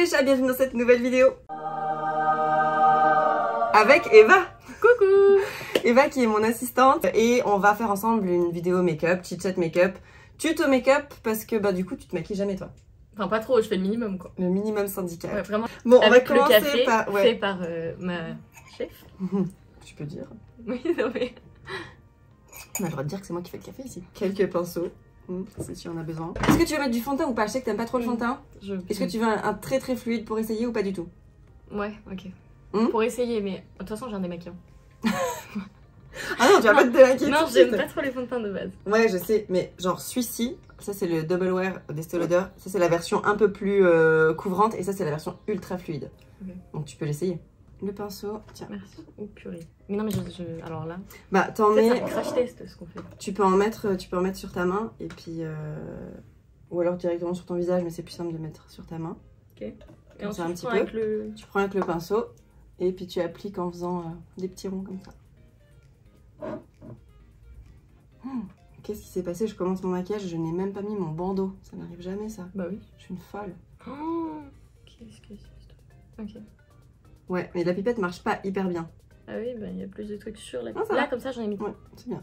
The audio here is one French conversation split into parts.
les chats, bienvenue dans cette nouvelle vidéo avec Eva. Coucou. Eva qui est mon assistante et on va faire ensemble une vidéo make-up, chit-chat make-up, tuto make-up parce que bah du coup tu te maquilles jamais toi. Enfin pas trop, je fais le minimum quoi. Le minimum syndical. Ouais, vraiment. Bon, on avec va le commencer café par... fait par ma chef. Tu peux dire. Oui, non mais... On a le droit de dire que c'est moi qui fais le café ici. Quelques pinceaux, c'est si on a besoin. Est-ce que tu veux mettre du fond de teint ou pas? Je sais que t'aimes pas trop le fond de teint. Est-ce que tu veux un très très fluide pour essayer ou pas du tout? Ouais, ok. Pour essayer, mais de toute façon j'ai un démaquillant. Ah non, tu vas pas te démaquiller. Non, j'aime pas trop les fonds de teint de base. Ouais, je sais, mais genre celui-ci, ça c'est le Double Wear d'Estée Lauder. Ça c'est la version un peu plus couvrante et ça c'est la version ultra fluide. Okay. Donc tu peux l'essayer. Le pinceau, tiens. Merci. Oh purée. Mais non, mais alors là. Bah t'en mets. C'est un crash test ce qu'on fait. Tu peux en mettre sur ta main et puis. Ou alors directement sur ton visage, mais c'est plus simple de mettre sur ta main. Ok. Et ensuite, un petit peu. Avec le... Tu prends avec le pinceau et puis tu appliques en faisant des petits ronds comme ça. Qu'est-ce qui s'est passé? Je commence mon maquillage, je n'ai même pas mis mon bandeau. Ça n'arrive jamais ça. Bah oui. Je suis une folle. Oh, qu'est-ce que c'est ce truc? Ok. Ouais, mais la pipette marche pas hyper bien. Ah oui, bah il y a plus de trucs sur la pipette. Là, comme ça, j'en ai mis. Ouais, c'est bien.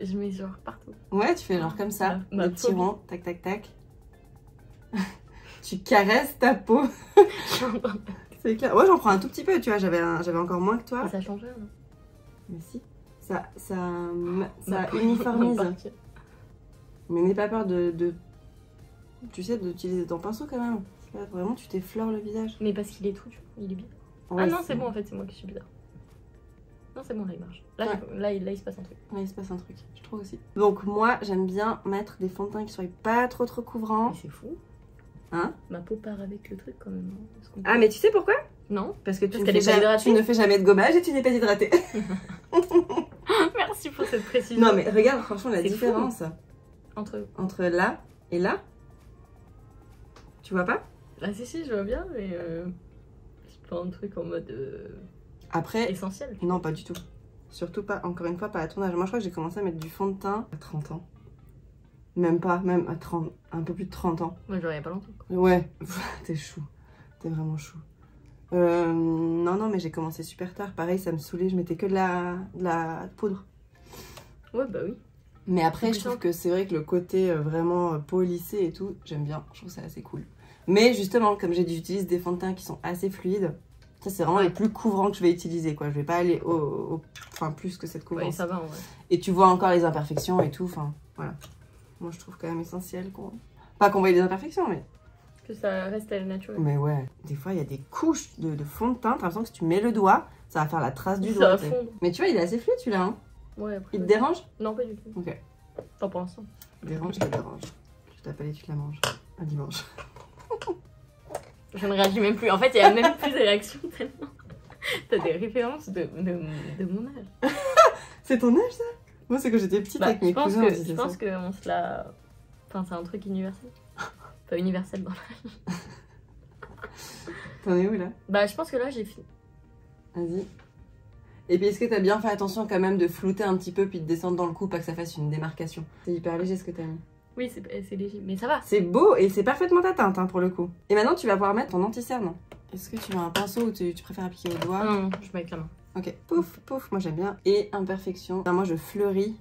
Je mets genre partout. Ouais, tu fais genre comme ça, des petits ronds, tac tac tac. Tu caresses ta peau. C'est clair. Ouais, j'en prends un tout petit peu, tu vois, j'avais encore moins que toi. Ça a changé, non? Mais si. Ça uniformise. Mais n'aie pas peur tu sais, d'utiliser ton pinceau quand même. Là, vraiment, tu t'effleures le visage. Mais parce qu'il est tout, il est bizarre. Ouais, ah non, c'est bon en fait, c'est moi qui suis bizarre. Non, c'est bon, là il marche. Là, ouais. là, il se passe un truc. Là, il se passe un truc, je trouve aussi. Donc, moi, j'aime bien mettre des fonds de teint qui soient pas trop couvrants. Mais c'est fou. Hein? Ma peau part avec le truc quand même. Ah, mais tu sais pourquoi? Non. Parce que tu ne fais jamais de gommage et tu n'es pas hydratée. Merci pour cette précision. Non, mais regarde, franchement, la différence. Entre là et là. Tu vois pas? Ah, si, je vois bien, mais. C'est pas un truc en mode. Après. Essentiel. Non, pas du tout. Surtout pas, encore une fois, pas à ton âge. Moi, je crois que j'ai commencé à mettre du fond de teint à 30 ans. Même pas, même à 30, un peu plus de 30 ans. Moi, genre, il y a pas longtemps. Quoi. Ouais, t'es chou. T'es vraiment chou. Non, mais j'ai commencé super tard. Pareil, ça me saoulait. Je mettais que de la poudre. Ouais, bah oui. Mais après, je trouve que c'est vrai que le côté vraiment peau lissée et tout, j'aime bien. Je trouve ça assez cool. Mais justement, comme j'utilise des fonds de teint qui sont assez fluides, ça c'est vraiment les plus couvrants que je vais utiliser, quoi. Je vais pas aller enfin, plus que cette couvrance. Ouais, ça va, en vrai. Et tu vois encore les imperfections et tout, enfin, voilà. Moi, je trouve quand même essentiel qu'on... Pas qu'on voie les imperfections, mais... Que ça reste à la naturelle. Mais ouais, des fois, il y a des couches de fond de teint, t'as l'impression que si tu mets le doigt, ça va faire la trace du doigt. Ça va fondre. Mais tu vois, il est assez fluide, celui-là, hein. Ouais, après... Il te dérange? Non, pas du tout. Ok. Pas pour l'instant. Dérange, ça dérange. Je t'appelle et tu te la manges. Un dimanche. Je ne réagis même plus. En fait, il n'y a même plus de réactions tellement. T'as des références de mon âge. C'est ton âge, ça? Moi, c'est que j'étais petite avec mes cousins. Je pense qu'on se l'a... Enfin, c'est un truc universel. Pas universel dans l'âge. T'en es où, là? Bah, je pense que là, j'ai fini. Vas-y. Et puis, est-ce que t'as bien fait attention quand même de flouter un petit peu puis de descendre dans le cou, pas que ça fasse une démarcation? C'est hyper léger ce que t'as mis. Oui, c'est léger, mais ça va. C'est beau et c'est parfaitement ta teinte, hein, pour le coup. Et maintenant, tu vas pouvoir mettre ton anti-cerne. Est-ce que tu veux un pinceau ou tu préfères appliquer au doigt? Non, je mets avec la main. Ok, pouf, pouf, moi j'aime bien. Et imperfection. Enfin, moi, je fleuris.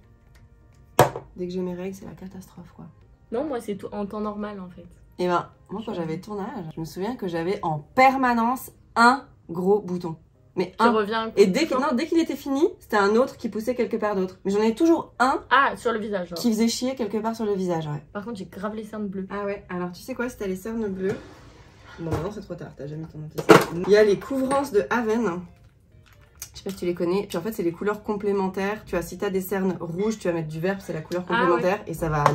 Dès que j'ai mes règles, c'est la catastrophe, quoi. Non, moi, c'est tout en temps normal, en fait. Et ben, moi, quand j'avais ton âge, je me souviens que j'avais en permanence un gros bouton. Mais tu reviens. Et dès qu'il était fini, c'était un autre qui poussait quelque part d'autre. Mais j'en ai toujours un. Ah, sur le visage. Genre. Qui faisait chier quelque part sur le visage, ouais. Par contre, j'ai grave les cernes bleues. Ah ouais, alors tu sais quoi, si t'as les cernes bleues. Bon, maintenant c'est trop tard, t'as jamais ton anti-cerne. Il y a les couvrances de Haven. Je sais pas si tu les connais. Puis en fait, c'est les couleurs complémentaires. Tu vois, si t'as des cernes rouges, tu vas mettre du vert, c'est la couleur complémentaire. Ah ouais. Et ça va.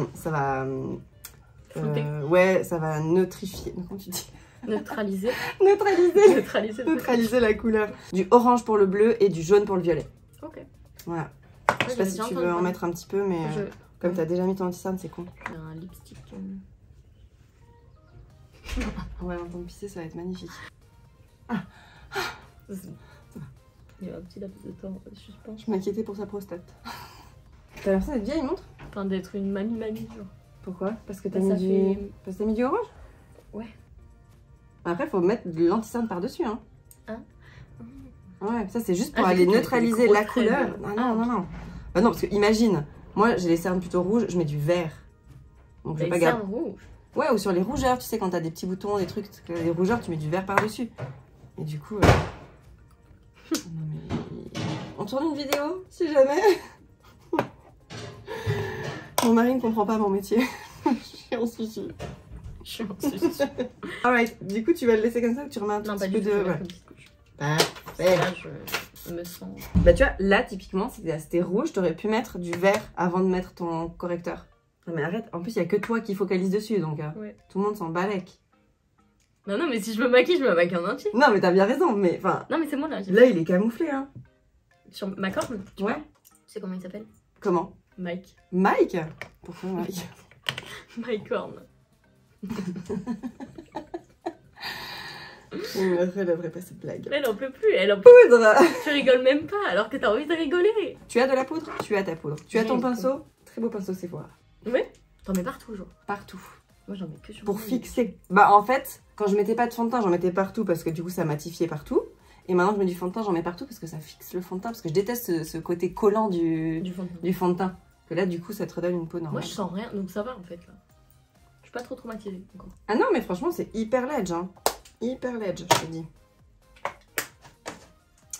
Ouais, ça va neutrifier. Comment tu dis? Neutraliser. Neutraliser la couleur. Du orange pour le bleu et du jaune pour le violet. Ok. Voilà. Je sais pas si tu veux en mettre un petit peu, mais comme t'as déjà mis ton anti-cerne, c'est con. J'ai un lipstick. Ouais, en temps de pisser, ça va être magnifique. Il y a un petit laps de temps, je pense. Je m'inquiétais pour sa prostate. T'as l'impression d'être vieille, montre? Enfin, d'être une mamie, genre. Pourquoi? Parce que t'as mis du orange? Ouais. Après, faut mettre de l'anti-cerne par-dessus, hein. Ah. Ouais, ça c'est juste pour Ah, aller j'ai cru que neutraliser t'avais des la gros couleur. traits de- Ah Ah, non, non, non. Bah non, parce que imagine, moi j'ai les cernes plutôt rouges, je mets du vert. Donc je vais Les pas garder. cernes rouges. Ouais, ou sur les rougeurs, tu sais, quand t'as des petits boutons, des trucs, les rougeurs, tu mets du vert par-dessus. Et du coup. Non, mais... On tourne une vidéo, si jamais. Mon mari ne comprend pas mon métier. Je suis en sushi. Je suis en sushi. Alright, du coup, tu vas le laisser comme ça ou tu remets un tout Non, petit pas peu du tout, de. je vais Ouais. mettre une petite couche. Parfait. Là, je me sens... Bah, tu vois, là, typiquement, c'était rouge, t'aurais pu mettre du vert avant de mettre ton correcteur. Non, mais arrête, en plus, il y a que toi qui focalise dessus, donc Ouais. tout le monde s'en balèque. Non, mais si je me maquille, je me maquille en entier. Non, mais t'as bien raison, mais enfin. Non, mais c'est moi là. Là, il est camouflé, hein. Sur ma corne, tu Ouais. vois. Tu sais comment il s'appelle? Comment? Mike. Mike? Pourquoi Mike? Mike Horn. Elle devrait pas cette blague. Elle en peut plus, elle en peut Poudre! Tu rigoles même pas alors que t'as envie de rigoler. Tu as de la poudre? Tu as ta poudre. Tu as ton J'ai une pinceau? Très beau pinceau Sephora. Ouais. T'en mets partout, genre. Partout. Moi, j'en mets que sur Pour moi. fixer. Bah, en fait, quand je mettais pas de fond de teint, j'en mettais partout parce que du coup, ça matifiait partout. Et maintenant, je mets du fond de teint, j'en mets partout parce que ça fixe le fond de teint. Parce que je déteste ce côté collant Du fond de teint. du fond de teint. Que là, du coup, ça te redonne une peau Moi, normale. je sens rien, donc ça va en fait là. Je suis pas trop traumatisée encore. Ah non, mais franchement, c'est hyper ledge. Hein. Hyper ledge, je te dis.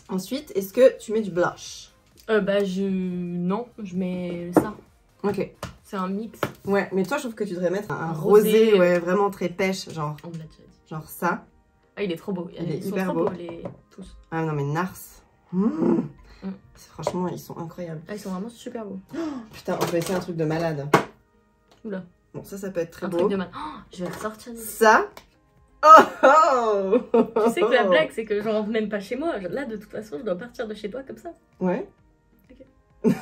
Ensuite, est-ce que tu mets du blush? Bah, non, je mets ça. Ok. C'est un mix. Ouais, mais toi, je trouve que tu devrais mettre un Un rosé, rosé, ouais, vraiment très pêche, genre, On me l'a déjà dit. genre ça. Ah, il est trop beau. Il est Ils sont hyper trop beau. beaux, les tous. Ah non, mais Nars. Franchement, ils sont incroyables. Ah, ils sont vraiment super beaux. Putain, on peut essayer un truc de malade. Oula. Bon, ça peut être très Un beau. truc de mal. Oh, je vais ressortir. Ça. Oh, oh. Tu sais que la blague, c'est que je rentre même pas chez moi. Là, de toute façon, je dois partir de chez toi comme ça. Ouais. Ok.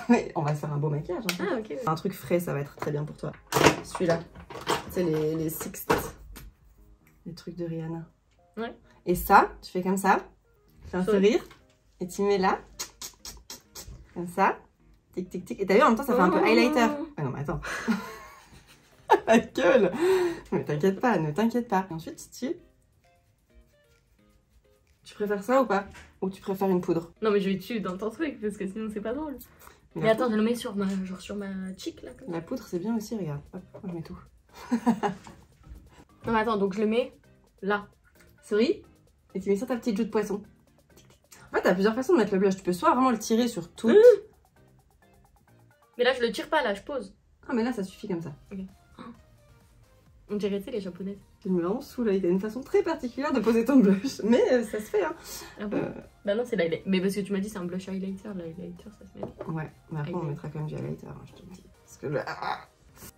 Ouais, on va se faire un beau maquillage. Hein. Ah, ok. Un truc frais, ça va être très bien pour toi. Celui-là. C'est les Sixth. Les trucs de Rihanna. Ouais. Et ça, tu fais comme ça. Tu fais un sourire. Et tu mets là. Comme ça. Tic, tic, tic. Et t'as vu, en même temps, ça fait un peu highlighter. Ah non, mais attends. La gueule. Mais t'inquiète pas, ne t'inquiète pas. Et ensuite, tu préfères ça ou pas? Ou tu préfères une poudre? Non, mais je vais tuer dans ton truc parce que sinon, c'est pas drôle. Mais attends, je le mets sur ma, genre sur ma cheek là. Comme ça. La poudre, c'est bien aussi, regarde. Hop, moi, je mets tout. Non, mais attends, donc je le mets là. Souris. Et tu mets sur ta petite joue de poisson. En fait, t'as plusieurs façons de mettre le blush. Tu peux soit vraiment le tirer sur tout. Mais là, je le tire pas, là, je pose. Ah, mais là, ça suffit comme ça. On dirait, tu sais, les japonaises. Tu me mets vraiment sous l'œil. T'as une façon très particulière de poser ton blush. Mais ça se fait, hein. Ah bon Bah non, c'est l'highlighter. Mais parce que tu m'as dit c'est un blush highlighter. L'highlighter, ça se met. Ouais, mais après, on Highlight. mettra quand même du highlighter, hein, je te le dis. Parce que ah.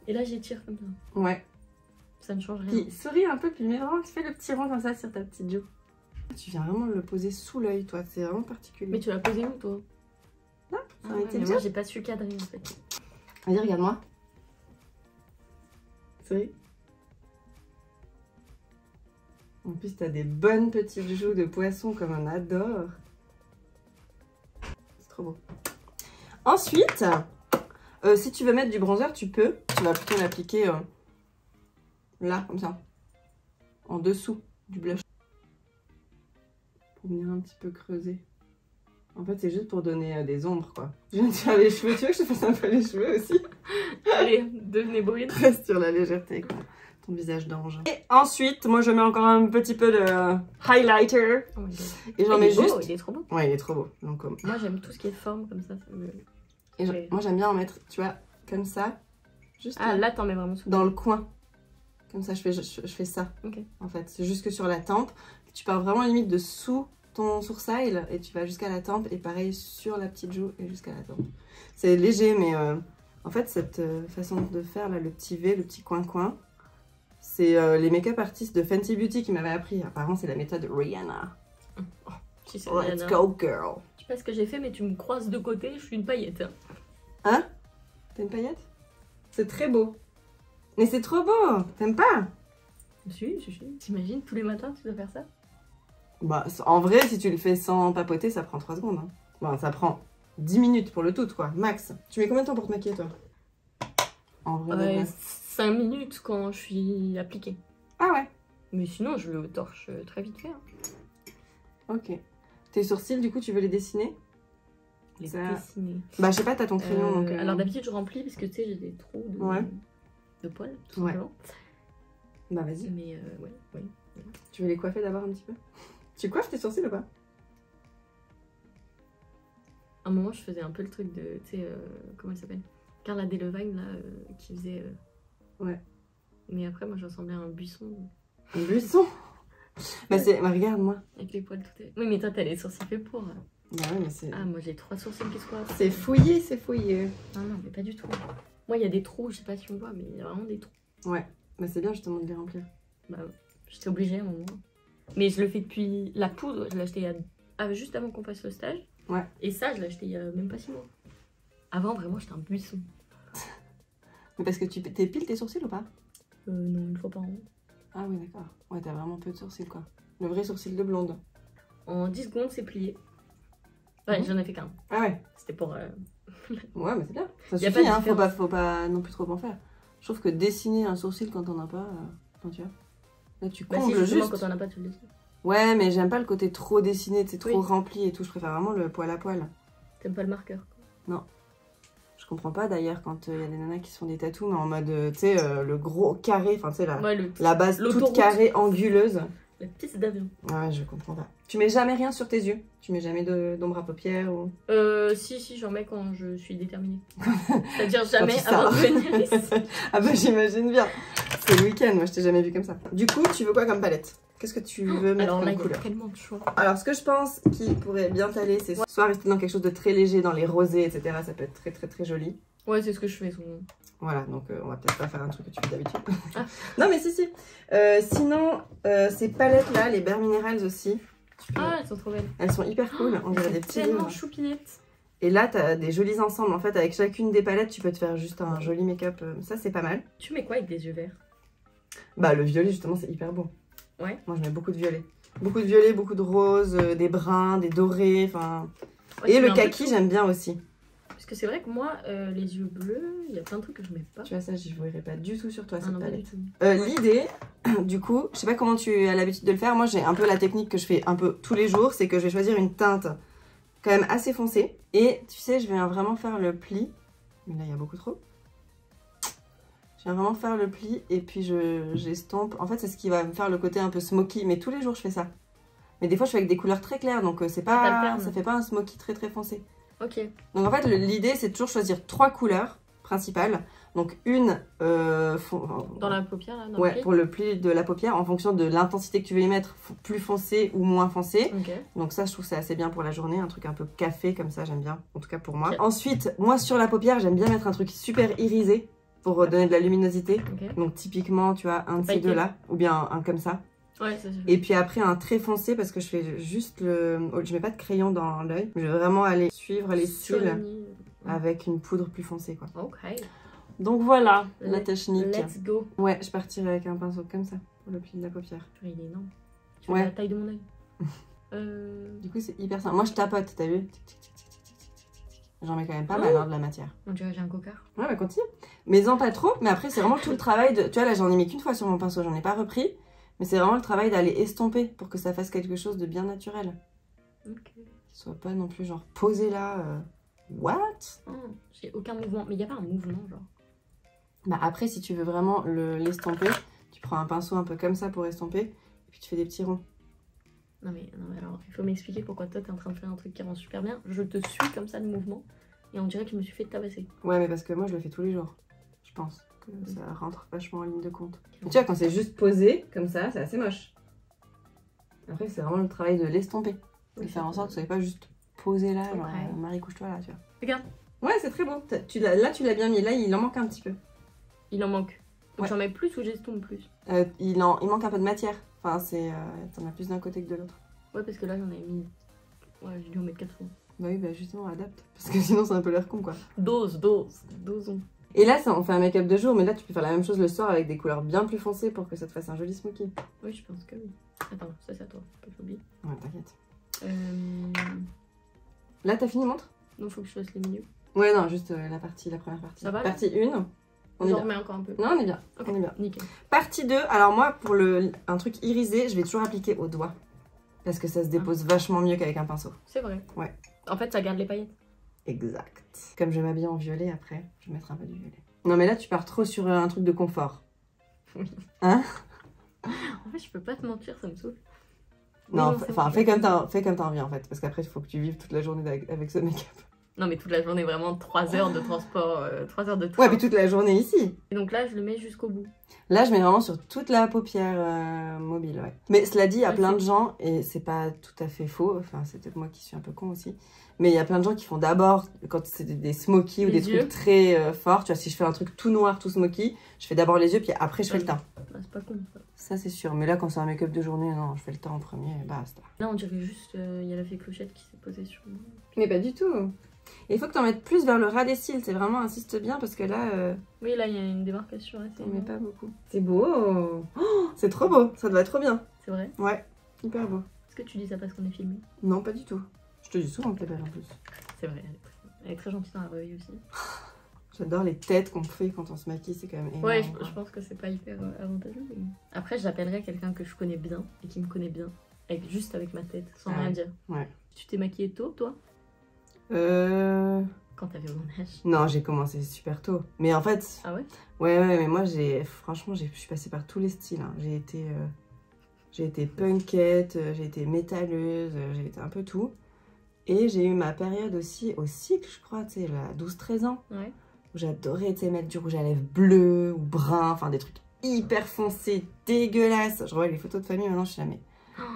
Et là, j'étire comme ça. Ouais. Ça ne change rien. Puis souris un peu, puis mets vraiment, tu fais le petit rond comme ça sur ta petite joue. Tu viens vraiment le poser sous l'œil, toi. C'est vraiment particulier. Mais tu l'as posé où, toi? Là, ça Ah a ouais, été mais bien. moi, j'ai pas su cadrer, en fait. Vas-y, regarde-moi. Souris. En plus, t'as des bonnes petites joues de poisson comme on adore. C'est trop beau. Ensuite, si tu veux mettre du bronzer, tu peux. Tu vas plutôt l'appliquer là, comme ça. En dessous du blush. Pour venir un petit peu creuser. En fait, c'est juste pour donner des ombres, quoi. Je viens de faire les cheveux. Tu veux que je te fasse un peu les cheveux aussi? Allez, devenez brune. Reste sur la légèreté, quoi. Ton visage d'ange. Et ensuite, moi, je mets encore un petit peu de highlighter. Oh my god. Et j'en mets Il est beau, juste... il est trop beau. Ouais, il est trop beau. Donc, Moi, j'aime tout ce qui est forme comme ça. Et Ouais. moi, j'aime bien en mettre, tu vois, comme ça. Juste Ah, là, t'en mets vraiment sous. dans le coin. Comme ça, je fais ça. Ok. En fait, c'est juste que sur la tempe. Tu pars vraiment limite de sous ton sourcil et tu vas jusqu'à la tempe. Et pareil sur la petite joue et jusqu'à la tempe. C'est léger, mais en fait, cette façon de faire, là, le petit V, le petit coin-coin, c'est les make-up artistes de Fenty Beauty qui m'avaient appris. Apparemment, c'est la méthode Rihanna. Si c'est Let's Rihanna. go, girl. Je sais pas ce que j'ai fait, mais tu me croises de côté, je suis une paillette. Hein. Hein? T'as une paillette? C'est très beau. Mais c'est trop beau. T'aimes pas? Si. T'imagines, tous les matins, tu dois faire ça? Bah, en vrai, si tu le fais sans papoter, ça prend 3 secondes. Hein. Bon, ça prend 10 minutes pour le tout, quoi, max. Tu mets combien de temps pour te maquiller, toi? En vrai, de vrai. 5 minutes quand je suis appliquée. Ah ouais. Mais sinon, je le torche très vite fait. Hein. Ok. Tes sourcils, du coup, tu veux les dessiner? Les dessiner. Bah, je sais pas, t'as ton crayon. Donc, Alors d'habitude, je remplis parce que tu sais, j'ai des trous de poils, tout simplement. Bah, vas-y. Mais ouais. Tu veux les coiffer d'abord un petit peu? Tu coiffes tes sourcils ou pas? À un moment, je faisais un peu le truc de, tu sais, comment elle s'appelle? Carla Delevingne, là, qui faisait... Ouais. Mais après, moi, je ressemblais à un buisson. Un buisson? Bah, c'est... Bah, regarde, moi. Avec les poils tout... Oui, mais toi, t'as les sourcils faits pour. Bah ouais, mais c'est... Ah, moi, j'ai 3 sourcils qui se coiffent. C'est fouillé, c'est fouillé. Non, mais pas du tout. Moi, il y a des trous, je sais pas si on voit, mais il y a vraiment des trous. Ouais. Bah, c'est bien, justement, de les remplir. Bah, j'étais obligée à un moment. Mais je le fais depuis... La poudre, je l'ai acheté juste avant qu'on fasse le stage. Ouais. Et ça, je l'ai acheté il y a même pas 6 mois. Avant, vraiment, j'étais un buisson. Mais parce que tu t'épiles tes sourcils ou pas? Non, une fois par an. Ah oui, d'accord. Ouais, t'as vraiment peu de sourcils, quoi. Le vrai sourcil de blonde. En 10 secondes, c'est plié. Ouais, j'en ai fait qu'un. Ah ouais. C'était pour... Ouais, mais c'est bien. Ça Y a suffit, pas de hein. Faut pas non plus trop en faire. Je trouve que dessiner un sourcil quand on as pas... Enfin, tu vois. Là, tu Bah combles si, juste. quand on n'a pas, tu le dessines. Ouais, mais j'aime pas le côté trop dessiné, c'est trop rempli et tout. Je préfère vraiment le poil à poil. T'aimes pas le marqueur, quoi. Non. Je comprends pas d'ailleurs quand il y a des nanas qui se font des tatous, mais en mode, tu sais, le gros carré, enfin, tu sais, la base toute carrée, anguleuse. La piste d'avion. Ouais, je comprends pas. Tu mets jamais rien sur tes yeux? Tu mets jamais d'ombre à paupières ou... Si, j'en mets quand je suis déterminée. C'est-à-dire jamais avant de venir ici. Ah bah j'imagine bien. C'est le week-end, moi je t'ai jamais vu comme ça. Du coup, tu veux quoi comme palette? Qu'est-ce que tu veux mettre alors là, comme couleur? Il y a tellement de choix. Alors ce que je pense qui pourrait bien t'aller, c'est soit rester dans quelque chose de très léger, dans les rosés, etc. Ça peut être très très très joli. Ouais, c'est ce que je fais souvent. Voilà, donc on va peut-être pas faire un truc que tu fais d'habitude. Ah. Non mais si. Sinon, ces palettes-là, les Bare Minerals aussi. Ah, elles sont trop belles. Elles sont hyper cool, on dirait des petits livres. Tellement choupinettes. Et là, t'as des jolis ensembles. En fait, avec chacune des palettes, tu peux te faire juste un joli make-up. Ça, c'est pas mal. Tu mets quoi avec des yeux verts? Bah, le violet, justement, c'est hyper beau. Ouais. Moi, je mets beaucoup de violet. Beaucoup de violet, beaucoup de rose, des bruns, des dorés, enfin... Ouais, et le kaki, j'aime bien aussi. Parce que c'est vrai que moi, les yeux bleus, il y a plein de trucs que je mets pas. Tu vois, ça, je ne verrais pas du tout sur toi, cette non, palette. Pas du tout. L'idée, du coup, je sais pas comment tu as l'habitude de le faire. Moi, j'ai un peu la technique que je fais un peu tous les jours. C'est que je vais choisir une teinte quand même assez foncée. Et tu sais, je vais vraiment faire le pli. Mais là, il y a beaucoup trop. Je vais vraiment faire le pli et puis j'estompe. En fait, c'est ce qui va me faire le côté un peu smoky. Mais tous les jours, je fais ça. Mais des fois, je fais avec des couleurs très claires. Donc, c'est pas, ça fait pas un smoky très très foncé. Ok. Donc, en fait, l'idée, c'est toujours choisir 3 couleurs principales. Donc, une... dans la paupière, là, dans ouais, le pli. pour le pli de la paupière, en fonction de l'intensité que tu veux y mettre, plus foncé ou moins foncé. Okay. Donc ça, je trouve que c'est assez bien pour la journée. Un truc un peu café, comme ça, j'aime bien. En tout cas, pour moi. Okay. Ensuite, moi, sur la paupière, j'aime bien mettre un truc super irisé pour donner de la luminosité. Okay. Donc, typiquement, tu vois, un de ces deux-là. Ou bien un comme ça. Ouais, ça suffit. Et puis après, un très foncé, parce que je fais juste le... Je mets pas de crayon dans l'œil. Je vais vraiment aller suivre les cils avec une poudre plus foncée, quoi. Ok. Donc voilà, la technique. Let's go. Ouais, je partirai avec un pinceau comme ça, pour le pli de la paupière. Il est énorme. Tu vois la taille de mon œil. Du coup, c'est hyper simple. Moi, je tapote, t'as vu? J'en mets quand même pas mal, hein, de la matière. On dirait que j'ai un cocard. Ouais, bah continue. Mais en pas trop, mais après, c'est vraiment tout le travail de... Tu vois, là, j'en ai mis qu'une fois sur mon pinceau, j'en ai pas repris. Mais c'est vraiment le travail d'aller estomper pour que ça fasse quelque chose de bien naturel. Ok. Qu'il soit pas non plus genre posé là... What? J'ai aucun mouvement. Mais il n'y a pas un mouvement, genre. Bah après, si tu veux vraiment l'estomper, tu prends un pinceau un peu comme ça pour estomper, et puis tu fais des petits ronds. Non mais alors, il faut m'expliquer pourquoi toi t'es en train de faire un truc qui rend super bien. Je te suis comme ça le mouvement, et on dirait que je me suis fait tabasser. Ouais, mais parce que moi je le fais tous les jours. Je pense que ça rentre vachement en ligne de compte. Mais tu vois, quand c'est juste posé, comme ça, c'est assez moche. Après, c'est vraiment le travail de l'estomper. De faire en sorte que ça soit pas juste posé là, genre Marie couche-toi là, tu vois. Regarde. Ouais, c'est très beau. Là, tu l'as bien mis. Là, il en manque un petit peu. Il en manque. Donc j'en mets plus ou j'estompe plus? Il manque un peu de matière. Enfin, t'en as plus d'un côté que de l'autre. Ouais, parce que là, j'en ai mis... Ouais, j'ai dû en mettre 4 fois. Bah oui, bah justement, adapte. Parce que sinon, c'est un peu l'air con, quoi. Dosons. Et là, on fait un make-up de jour, mais là, tu peux faire la même chose le soir avec des couleurs bien plus foncées pour que ça te fasse un joli smoky. Oui, je pense que oui. Attends, ça c'est à toi, faut pas que j'oublie. Ouais, t'inquiète. Là, t'as fini, montre? Non, faut que je fasse les milieux. Ouais, non, juste la première partie. Ça va, partie 1. On est J'en bien. remets encore un peu. Non, on est bien. Ok, On est bien. nickel. Partie 2. Alors moi, pour un truc irisé, je vais toujours appliquer au doigt. Parce que ça se dépose vachement mieux qu'avec un pinceau. C'est vrai. Ouais. En fait, ça garde les paillettes. Exact. Comme je m'habille en violet après, je vais mettre un peu du violet. Non mais là, tu pars trop sur un truc de confort. Oui. Hein? En fait, je peux pas te mentir, ça me saoule. Non, c'est enfin, bon. fais comme t'as envie en fait. Parce qu'après, il faut que tu vives toute la journée avec ce make-up. Non, mais toute la journée, vraiment 3 heures de transport, 3 heures de train. Ouais, puis toute la journée ici. Et donc là, je le mets jusqu'au bout. Là, je mets vraiment sur toute la paupière mobile, ouais. Mais cela dit, il y a Ouais, plein c'est- de gens, et c'est pas tout à fait faux, enfin, c'est peut-être moi qui suis un peu con aussi, mais il y a plein de gens qui font d'abord, quand c'est des smokies ou Les des yeux. trucs très forts, tu vois, si je fais un truc tout noir, tout smoky, je fais d'abord les yeux, puis après je fais le teint. Bah, c'est pas con, ça. Ça, c'est sûr. Mais là, quand c'est un make-up de journée, non, je fais le teint en premier, et basta. Là, on dirait juste, il y a la fée Clochette qui s'est posée sur moi. Mais pas du tout. Et il faut que t'en mettes plus vers le ras des cils, c'est vraiment, insiste bien, parce que là, Oui, là, il y a une démarcation assez. on met pas beaucoup. C'est beau. Oh, c'est trop beau, ça te va trop bien. C'est vrai. Ouais, hyper beau. Est-ce que tu dis ça parce qu'on est filmé? Non, pas du tout. Je te dis souvent que t'es belle en plus. C'est vrai, elle est très gentille dans la vraie vie aussi. J'adore les têtes qu'on fait quand on se maquille, c'est quand même énorme. Ouais, je pense que c'est pas hyper avantageux. Mais... Après, j'appellerais quelqu'un que je connais bien et qui me connaît bien, juste avec ma tête, sans Ah rien ouais. dire. Ouais. Tu t'es maquillée tôt, toi? Quand t'avais mon âge. Non, j'ai commencé super tôt. Mais en fait, Ah ouais? ouais, mais moi, franchement, je suis passée par tous les styles. Hein. J'ai été punkette, j'ai été métalleuse, j'ai été un peu tout. Et j'ai eu ma période aussi au cycle, je crois, tu sais, là, 12-13 ans. Ouais. Où j'adorais, tu sais, mettre du rouge à lèvres bleu ou brun, enfin des trucs hyper foncés, dégueulasses. Je revois les photos de famille, maintenant, je suis là, mais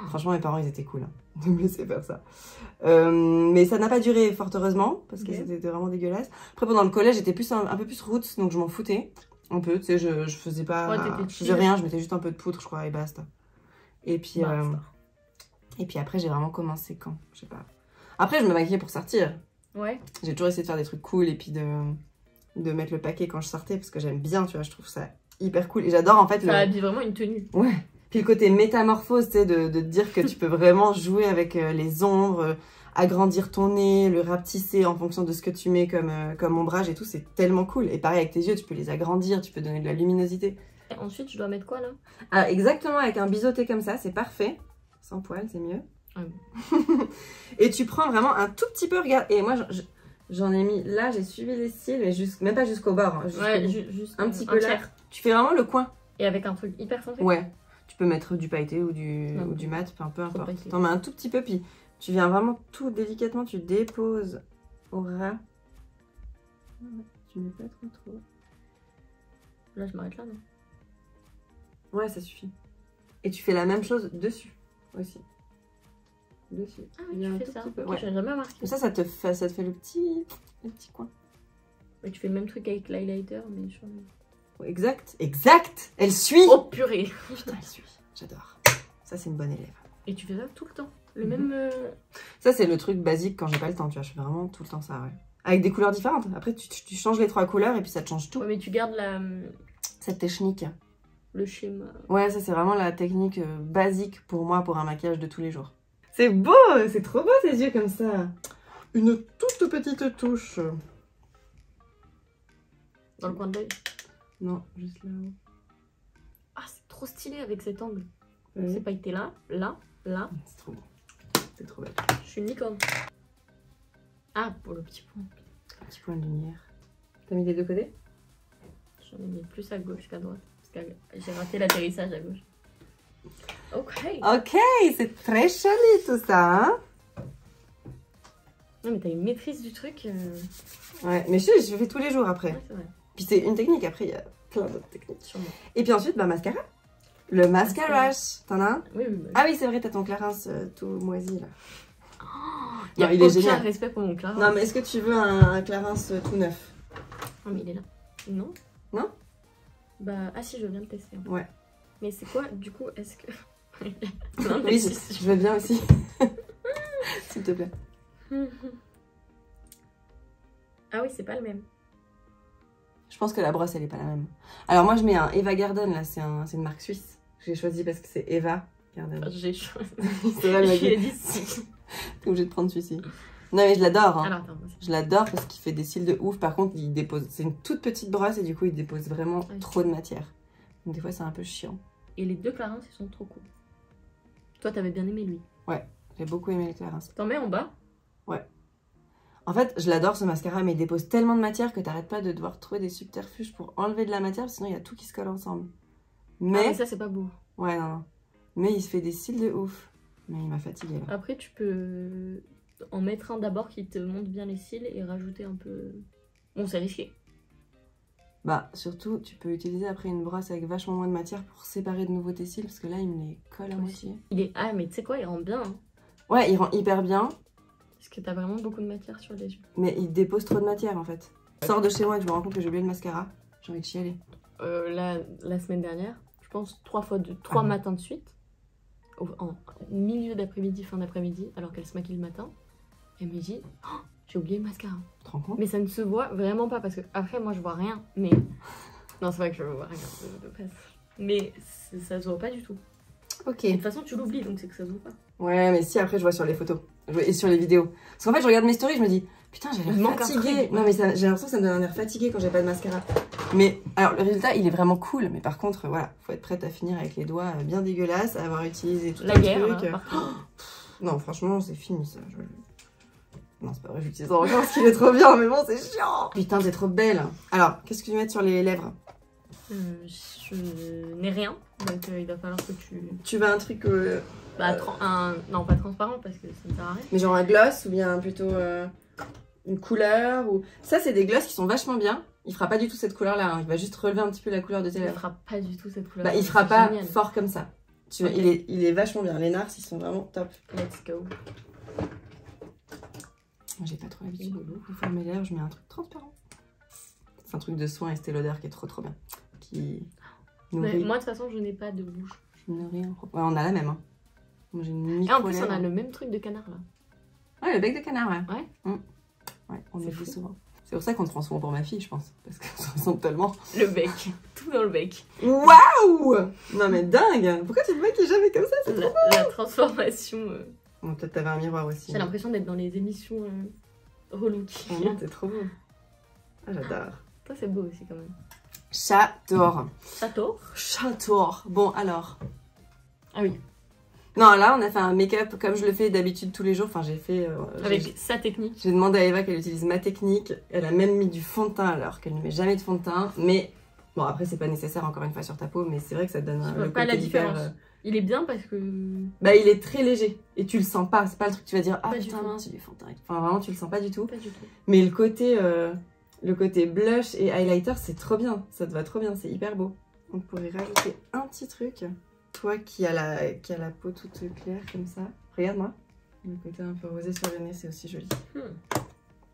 franchement, mes parents, ils étaient cool. Hein. Ne me laissez faire ça. Mais ça n'a pas duré, fort heureusement, parce que Ok. c'était vraiment dégueulasse. Après, pendant le collège, j'étais plus un peu plus roots, donc je m'en foutais. Un peu, tu sais, je faisais pas... Ouais, t'étais je chill. faisais rien, je mettais juste un peu de poudre, je crois, et basta. Et puis, Basta. et puis après, j'ai vraiment commencé quand? Je sais pas. Après, je me maquillais pour sortir. Ouais. J'ai toujours essayé de faire des trucs cool et puis de mettre le paquet quand je sortais, parce que j'aime bien, tu vois, je trouve ça hyper cool. Et j'adore, en fait, Ça habille vraiment une tenue. Ouais. Puis le côté métamorphose, tu sais, de te dire que tu peux vraiment jouer avec les ombres, agrandir ton nez, le rapetisser en fonction de ce que tu mets comme ombrage et tout, c'est tellement cool. Et pareil avec tes yeux, tu peux les agrandir, tu peux donner de la luminosité. Et ensuite, je dois mettre quoi là? Ah, exactement, avec un biseauté comme ça, c'est parfait. Sans poil, c'est mieux. Ah Et tu prends vraiment un tout petit peu, regarde. Et moi, j'en ai mis, là, j'ai suivi les cils, mais même pas jusqu'au bord. Hein, jusqu'au Ouais, bout. juste Un petit peu là. tiers. Tu fais vraiment le coin. Et avec un truc hyper foncé. Ouais, tu peux mettre du pailleté ou Non, du mat, peu importe. pailleté. T'en mets un tout petit peu, puis tu viens vraiment tout délicatement, tu déposes au ras. Tu mets pas trop. Là, je m'arrête là, non? Ouais, ça suffit. Et tu fais la même chose dessus aussi. Dessus. Ah Il oui, y a un tu fais tout ça. petit peu, Ok, ouais. j'avais jamais remarqué. Comme ça te fait le petit coin. Mais tu fais le même truc avec l'highlighter, mais sur le... Ouais, exact, exact. Elle suit. Oh purée! Putain, elle suit. J'adore. Ça, c'est une bonne élève. Et tu fais ça tout le temps? Le Mhm. même... Ça, c'est le truc basique quand j'ai pas le temps, tu vois. Je fais vraiment tout le temps ça, ouais. Avec des couleurs différentes. Après, tu changes les 3 couleurs et puis ça te change tout. Ouais, mais tu gardes Cette technique. le schéma. Ouais, ça, c'est vraiment la technique basique pour moi, pour un maquillage de tous les jours. C'est beau, c'est trop beau tes yeux comme ça. Une toute petite touche. Dans le coin de l'œil. Non, juste là-haut. Ah, c'est trop stylé avec cet angle. Ouais. C'est pailleté là, là, là. C'est trop beau. C'est trop belle. Je suis une licorne. Ah, pour le petit point. Un petit point de lumière. T'as mis des deux côtés? J'en ai mis plus à gauche qu'à droite. Parce que j'ai raté l'atterrissage à gauche. Ok. Ok, c'est très joli tout ça, hein? Non, mais t'as une maîtrise du truc. Ouais, mais je fais tous les jours après. Ouais, c'est vrai. Puis c'est une technique, après il y a plein d'autres techniques. Sûrement. Et puis ensuite, bah mascara. Le mascarage. T'en as un? Oui, oui. Ah oui, c'est vrai, t'as ton Clarins tout moisi là. Il y a Non, il est aucun génial. respect pour mon Clarins. Non, mais est-ce que tu veux un Clarins tout neuf? Non, mais il est là. Non? Non? Bah, ah si, je veux bien le tester. Hein. Ouais. Mais c'est quoi, du coup, est-ce que... Plein de Oui, petits- je veux bien aussi. S'il te plaît. Ah oui, c'est pas le même. Je pense que la brosse, elle est pas la même. Alors moi, je mets un Eva Garden, là, c'est une marque suisse. J'ai choisi parce que c'est Eva Garden. Enfin, j'ai choisi. C'est vrai, elle m'a J'ai dit. dit si. T'es obligée de prendre celui-ci. Non mais je l'adore. Hein. Alors attends. Je l'adore parce qu'il fait des cils de ouf. Par contre, il dépose. C'est une toute petite brosse et du coup, il dépose vraiment trop de matière. Donc des fois, c'est un peu chiant. Et les 2 Clarins, ils sont trop cool. Toi, t'avais bien aimé lui. Ouais, j'ai beaucoup aimé les Clarins. T'en mets en bas? Ouais. En fait, je l'adore ce mascara, mais il dépose tellement de matière que t'arrêtes pas de devoir trouver des subterfuges pour enlever de la matière, parce que sinon il y a tout qui se colle ensemble. Mais ça, c'est pas beau. Ouais, non. Mais il se fait des cils de ouf. Mais il m'a fatiguée là. Après, tu peux en mettre un d'abord qui te monte bien les cils et rajouter un peu... Bon, c'est risqué. Bah, surtout, tu peux utiliser après une brosse avec vachement moins de matière pour séparer de nouveau tes cils, parce que là, il me les colle à moitié. Il est... Ah, mais tu sais quoi, il rend bien. Hein. Ouais, il rend hyper bien. Parce que t'as vraiment beaucoup de matière sur les yeux. Mais il dépose trop de matière en fait. Je sors de chez moi et je me rends compte que j'ai oublié le mascara. J'ai envie de chialer. La semaine dernière, je pense 3 matins de suite, en milieu d'après-midi, fin d'après-midi, alors qu'elle se maquille le matin, elle me dit oh, j'ai oublié le mascara. Tu te rends compte? Mais ça ne se voit vraiment pas parce que après moi je vois rien. Mais non, c'est vrai que je vois rien de près. Mais ça se voit pas du tout. Ok. Et de toute façon, tu l'oublies donc c'est que ça se voit pas. Ouais, mais si après je vois sur les photos et sur les vidéos. Parce qu'en fait, je regarde mes stories, je me dis putain, j'ai l'air fatiguée. Non, mais j'ai l'impression que ça me donne un air fatigué quand j'ai pas de mascara. Mais alors, le résultat, il est vraiment cool. Mais par contre, voilà, faut être prête à finir avec les doigts bien dégueulasses, à avoir utilisé tout la un guerre, truc. Hein, non, franchement, c'est fini ça. Non, c'est pas vrai, j'utilise encore parce qu'il est trop bien, mais bon, c'est chiant. Putain, t'es trop belle. Alors, qu'est-ce que tu mets sur les lèvres? Je n'ai rien, donc il va falloir que tu... Tu veux un truc... non, pas transparent parce que ça ne sert à rien. Mais genre un gloss ou bien plutôt une couleur ou... Ça, c'est des gloss qui sont vachement bien. Il fera pas du tout cette couleur-là, hein. Il va juste relever un petit peu la couleur de tes lèvres. Il fera pas du tout cette couleur. Bah, il fera pas fort comme ça. Tu vois, il est vachement bien. Les nars, ils sont vraiment top. Let's go. J'ai pas trop l'habitude de faire mes lèvres, je mets un truc transparent. C'est un truc de soin Estée Lauder qui est trop bien. Qui nourrit. Mais moi, de toute façon, je n'ai pas de bouche. Nourrit en propre. Ouais, on a la même. Hein. Moi, j'ai une micro. Et en plus, on a le même truc de canard là. Ouais, le bec de canard, ouais. Ouais. Ouais, on le fait souvent. C'est pour ça qu'on te prend souvent pour ma fille, je pense. Parce que ça ressemble tellement. Le bec. Tout dans le bec. Waouh! Non, mais dingue! Pourquoi tu te maquilles jamais comme ça? C'est trop beau! La transformation. Bon, peut-être t'avais un miroir aussi. J'ai l'impression d'être dans les émissions relou. Oh non, t'es trop beau. Ah, j'adore. Toi, c'est beau aussi quand même. J'adore. J'adore. Bon, alors. Ah oui. Non, là, on a fait un make-up comme je le fais d'habitude tous les jours. Enfin, j'ai fait... avec sa technique. J'ai demandé à Eva qu'elle utilise ma technique. Elle a même mis du fond de teint alors qu'elle ne met jamais de fond de teint. Mais bon, après, c'est pas nécessaire encore une fois sur ta peau. Mais c'est vrai que ça te donne je vois pas la différence. Il est bien parce que... Bah, il est très léger. Et tu le sens pas. C'est pas le truc que tu vas dire, ah pas putain, mince, j'ai du fond de teint. Enfin, vraiment, tu le sens pas du tout. Pas du tout. Mais le côté blush et highlighter, c'est trop bien. Ça te va trop bien. C'est hyper beau. On pourrait rajouter un petit truc. Toi qui a la peau toute claire comme ça. Regarde-moi. Le côté un peu rosé sur le nez, c'est aussi joli.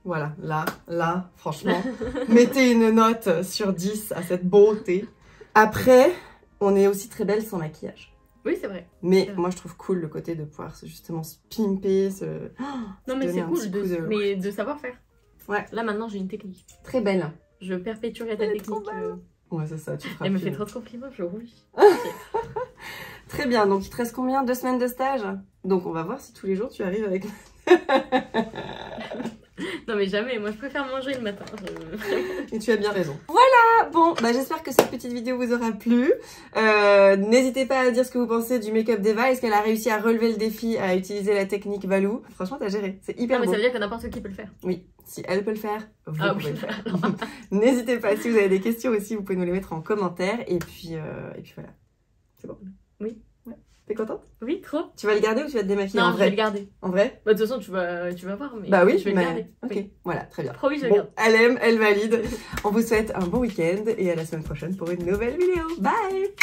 Voilà, là, franchement, mettez une note sur 10 à cette beauté. Après, on est aussi très belle sans maquillage. Oui, c'est vrai. Mais moi, je trouve cool le côté de pouvoir justement se pimper, non, mais c'est cool mais de savoir faire. Ouais. Là, maintenant, j'ai une technique. Très belle. Je perpétuerai ta technique. Ouais, c'est ça, tu feras. Elle me fait trop de compliments, je rougis. Très bien, donc il te reste combien? 2 semaines de stage? Donc on va voir si tous les jours tu arrives avec... Non mais jamais, moi je préfère manger le matin. Et tu as bien raison. Voilà, bon, bah j'espère que cette petite vidéo vous aura plu. N'hésitez pas à dire ce que vous pensez du make-up d'Eva. Est-ce qu'elle a réussi à relever le défi, à utiliser la technique Valou? Franchement, t'as géré, c'est hyper beau. Non mais ça veut dire que n'importe qui peut le faire. Oui, si elle peut le faire, vous pouvez le faire. N'hésitez pas, si vous avez des questions aussi, vous pouvez nous les mettre en commentaire. Et puis voilà. C'est bon? Oui. Ouais. T'es contente? Oui, trop. Tu vas le garder ou tu vas te démaquiller? Non, en vrai? je vais le garder. En vrai? Bah, de toute façon, tu vas voir. Mais bah oui, je vais le garder. Ok, oui. Voilà, très bien. Promis, je le garde. Elle aime, elle valide. On vous souhaite un bon week-end et à la semaine prochaine pour une nouvelle vidéo. Bye!